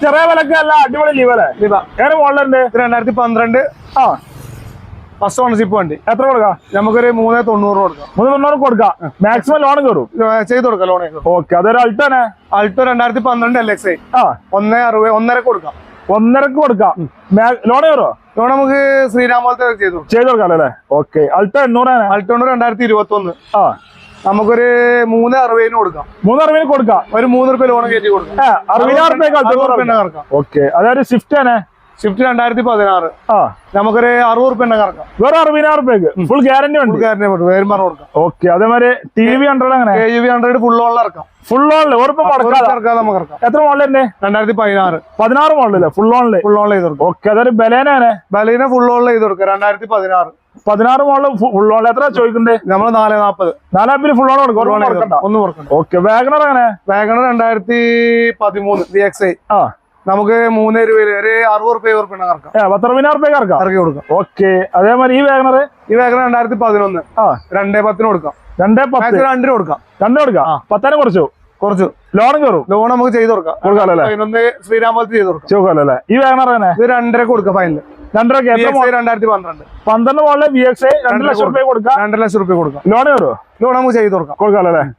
ചെറിയ വിലക്കല്ല, അടിപൊളി ലീവല്ലേ? ഏറെ മോഡലുണ്ട്? 2012 ഫസ്റ്റ് ഓണർഷിപ്പ് വണ്ടി. എത്ര കൊടുക്കാം? നമുക്കൊരു 390 കൊടുക്കാം. 390 കൊടുക്കാം. മാക്സിമം ലോൺ കയറും? ചെയ്ത് കൊടുക്കാം ലോൺ. ഓക്കെ, അതൊരു അൾട്ടോ. അൾട്ടോ 2012 LXI 1.60 1.5 കൊടുക്കാം. 1.5 കൊടുക്കാം. ലോൺ കയറോ? ലോൺ നമുക്ക് ശ്രീരാമോളത്തെ ചെയ്ത് കൊടുക്കാം അല്ലേ? ഓക്കെ. അൾട്ടോ 800. അൾട്ടോ 2021 നമുക്കൊരു 3.60 കൊടുക്കാം. 3.60 കൊടുക്കാം. ഒരു 3 രൂപ ലോൺ കയറ്റി കൊടുക്കാം. 60,000 കറക്കാം. ഓക്കെ, അതൊരു സ്വിഫ്റ്റ് ആണ്. സ്വിഫ്റ്റ് 2016 നമുക്കൊരു 60 രൂപ കറക്കാം. വേറെ 60,000 ഫുൾ ഗ്യാരണ്ടി ഉണ്ട്. കൊടുക്കാം. ഓക്കെ, അതേമാതിരി TV 100 അങ്ങനെ KUV 100 ഫുൾ ഓണിൽ ഇറക്കാം. ഫുൾ ഓണില് ഉറപ്പ് നടക്കാതെ നമുക്ക് ഇറക്കാം. എത്ര മോഡലുണ്ട്? 2016 മോഡലല്ലേ? ഫുൾ ഓണില് ചെയ്ത് കൊടുക്കും. ഓക്കെ, അതൊരു ബലേന ഫുൾ ഓണിൽ ചെയ്ത് കൊടുക്കാം. 2016 മോഡൽ ഫുൾ ഓണിൽ എത്ര ചോദിക്കണ്ടേ? നമ്മൾ 440 440 ഫുൾ ഓൺ കൊടുക്കണം. ഒന്നും കൊടുക്കണ്ട. ഓക്കെ, വാഗണർ അങ്ങനെ? വാഗണർ 2013 VXI നമുക്ക് 3 രൂപയിൽ ഒരു 60 രൂപ കറക്കാം. 60,000 കറക്കാം. ഇറക്കി കൊടുക്കാം. ഓക്കെ, അതേമാതിരി ഈ വാഗണർ 2011 2.10 കൊടുക്കാം. 2.10 2 കൊടുക്കാം. 2 കൊടുക്കാം. 10 കുറച്ചു ലോൺ കയറും. ലോൺ നമുക്ക് ചെയ്ത് കൊടുക്കാം. ശ്രീരാമോളത്ത് ചെയ്ത് കൊടുക്കാം. ഈ വാഗണർ തന്നെ? ഇത് 2.5 കൊടുക്കാം. ഫൈനൽ 2.5. 2012 മോഡല് VXI 2 ലക്ഷം രൂപ കൊടുക്കാം. 2 ലക്ഷം രൂപ കൊടുക്കാം. ലോൺ കയറും? ലോൺ നമുക്ക് ചെയ്ത് കൊടുക്കാം. കൊടുക്കാം.